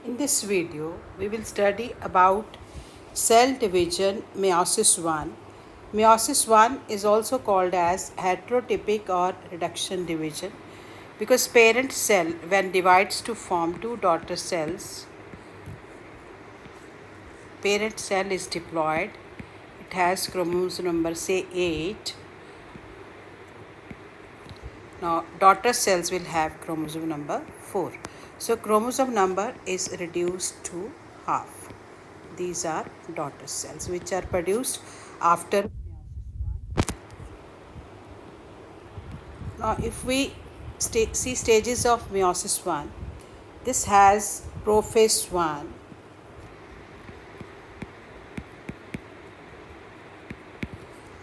In this video, we will study about cell division meiosis 1. Meiosis 1 is also called as heterotypic or reduction division because parent cell when divides to form two daughter cells, parent cell is diploid. It has chromosome number say 8. Now daughter cells will have chromosome number 4. So chromosome number is reduced to half. These are daughter cells which are produced after. Now if we see stages of meiosis 1, this has prophase 1,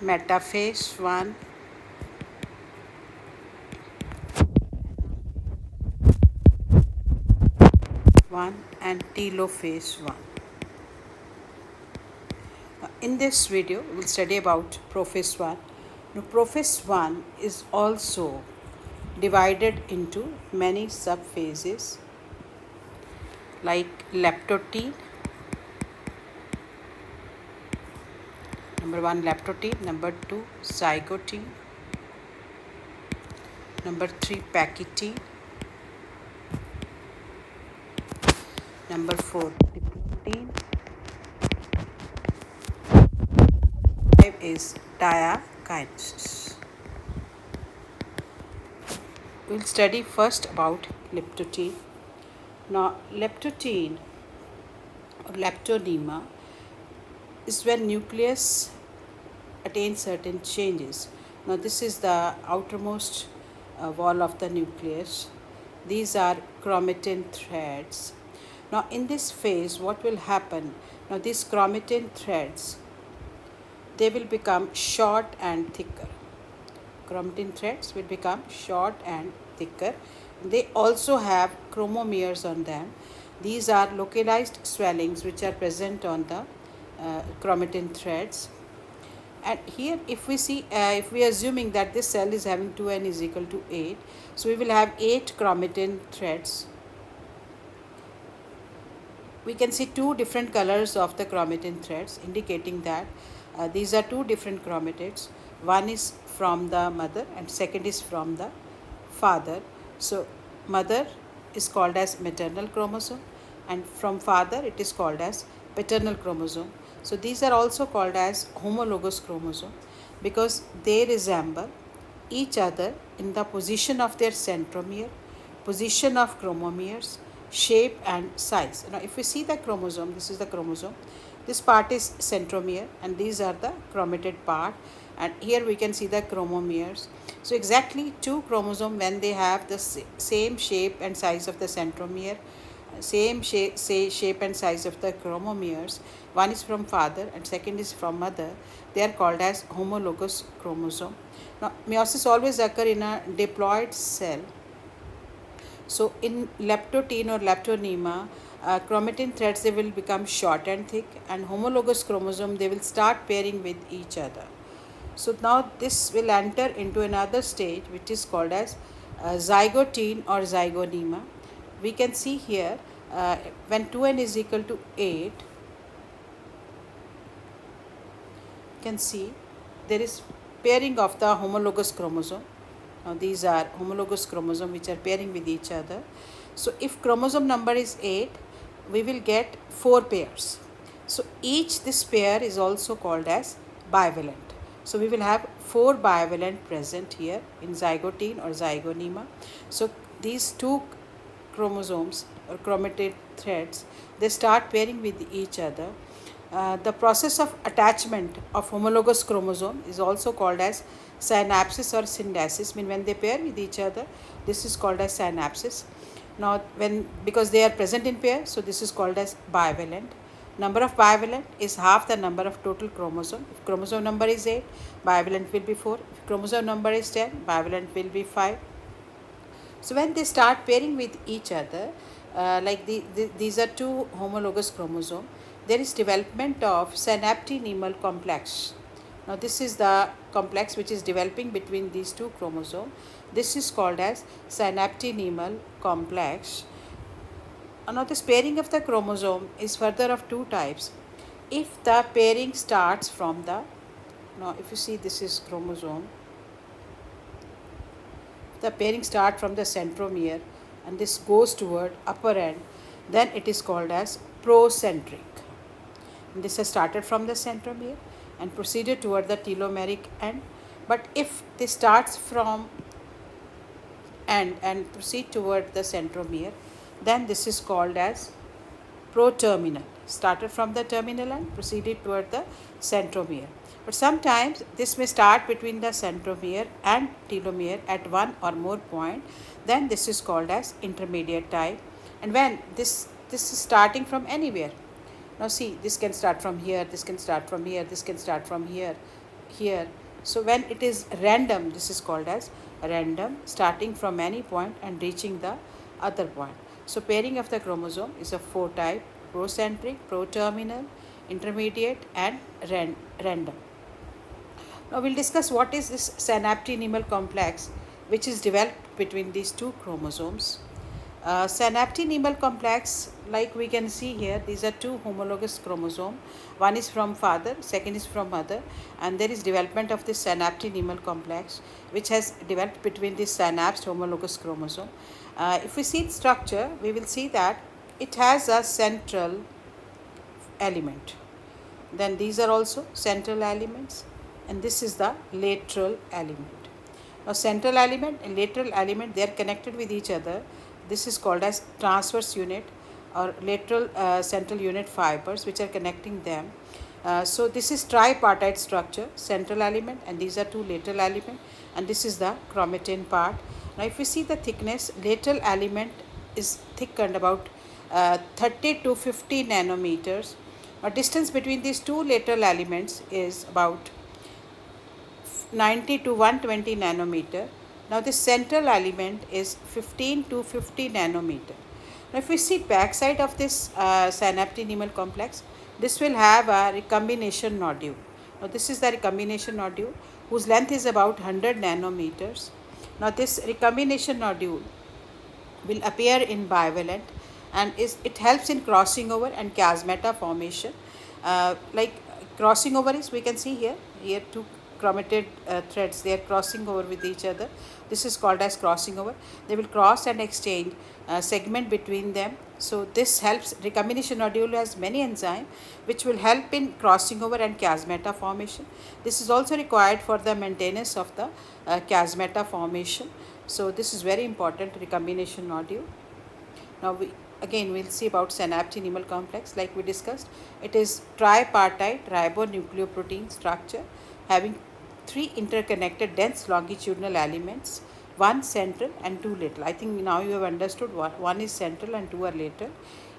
metaphase 1, and telophase 1. In this video, we will study about prophase 1. Now, prophase 1 is also divided into many subphases like leptotene. Number 1 leptotene, number 2 zygotene, number 3 pachytene, number 4 diplotene, 5 is diakinesis. We will study first about leptotene. Now leptotene or leptonema is when nucleus attains certain changes. Now this is the outermost wall of the nucleus. These are chromatin threads. Now in this phase what will happen? Now these chromatin threads, they will become short and thicker. Chromatin threads will become short and thicker. They also have chromomeres on them. These are localized swellings which are present on the chromatin threads. And here if we see, if we are assuming that this cell is having 2n is equal to 8, so we will have 8 chromatin threads. We can see two different colors of the chromatin threads indicating that these are two different chromatids. One is from the mother and second is from the father. So mother is called as maternal chromosome and from father it is called as paternal chromosome. So these are also called as homologous chromosome because they resemble each other in the position of their centromere, position of chromomeres, shape and size. Now if we see the chromosome, this is the chromosome, this part is centromere and these are the chromatid part, and here we can see the chromomeres. So exactly two chromosomes when they have the same shape and size of the centromere, same shape and size of the chromomeres, one is from father and second is from mother, they are called as homologous chromosome. Now meiosis always occur in a diploid cell. So in leptotene or leptonema, chromatin threads they will become short and thick, and homologous chromosome they will start pairing with each other. So now this will enter into another stage which is called as zygotene or zygonema. We can see here when 2n is equal to 8, you can see there is pairing of the homologous chromosome. Now these are homologous chromosomes which are pairing with each other. So if chromosome number is 8, we will get 4 pairs. So each this pair is also called as bivalent. So we will have 4 bivalent present here in zygotene or zygonema. So these two chromosomes or chromatid threads, they start pairing with each other. The process of attachment of homologous chromosome is also called as synapsis or syndesis. Mean when they pair with each other, this is called as synapsis. Now because they are present in pair, so this is called as bivalent. Number of bivalent is half the number of total chromosome. If chromosome number is 8, bivalent will be 4. If chromosome number is 10, bivalent will be 5. So when they start pairing with each other, these are two homologous chromosomes, there is development of synaptonemal complex. Now this is the complex which is developing between these two chromosomes. This is called as synaptonemal complex. Now this pairing of the chromosome is further of two types. If the pairing starts from the, now if you see this is chromosome, the pairing start from the centromere and this goes toward upper end, then it is called as procentric. And this has started from the centromere and proceeded toward the telomeric end. But if this starts from end and proceed toward the centromere, then this is called as proterminal. Started from the terminal end, proceeded toward the centromere. But sometimes this may start between the centromere and telomere at one or more point, then this is called as intermediate type. And when this is starting from anywhere. Now see, this can start from here, this can start from here, this can start from here, here. So when it is random, this is called as random, starting from any point and reaching the other point. So pairing of the chromosome is of four type: procentric, proterminal, intermediate and random. Now we'll discuss what is this synaptonemal complex which is developed between these two chromosomes. Synaptonemal complex, like we can see here, these are two homologous chromosomes. One is from father, second is from mother, and there is development of this synaptonemal complex which has developed between this synapsed homologous chromosome. If we see its structure, we will see that it has a central element. Then these are also central elements, and this is the lateral element. Now central element and lateral element, they are connected with each other. This is called as transverse unit or lateral central unit fibers which are connecting them. So this is tripartite structure, central element, and these are two lateral element, and this is the chromatin part. Now if we see the thickness, lateral element is thickened about 30 to 50 nanometers. Now distance between these two lateral elements is about 90 to 120 nanometer. Now this central element is 15 to 50 nanometer. Now if we see backside of this synaptonemal complex, this will have a recombination nodule. Now this is the recombination nodule whose length is about 100 nanometers. Now this recombination nodule will appear in bivalent, and it helps in crossing over and chiasmata formation. Like crossing over is, we can see here two chromatid threads, they are crossing over with each other. This is called as crossing over. They will cross and exchange segment between them. So this helps. Recombination nodule has many enzymes which will help in crossing over and chiasmata formation. This is also required for the maintenance of the chiasmata formation. So this is very important, recombination nodule. Now we'll see about synaptonemal complex. Like we discussed, it is tripartite ribonucleoprotein structure having three interconnected dense longitudinal elements, one central and two lateral. I think now you have understood one is central and two are lateral.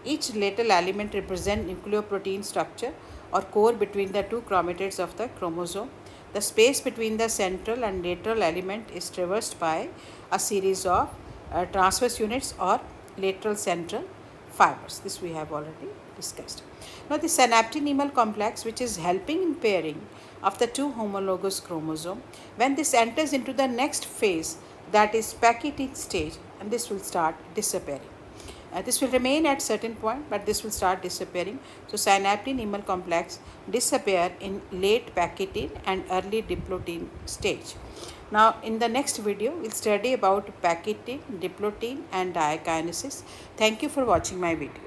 Each lateral element represents nucleoprotein structure or core between the two chromatids of the chromosome. The space between the central and lateral element is traversed by a series of transverse units or lateral central fibers. This we have already discussed. Now the synaptonemal complex, which is helping in pairing of the two homologous chromosome, when this enters into the next phase, that is Pachytene stage, and this will start disappearing. This will remain at certain point, but this will start disappearing. So synaptonemal complex disappear in late Pachytene and early diplotin stage. Now in the next video, we'll study about Pachytene, diplotin and diakinesis. Thank you for watching my video.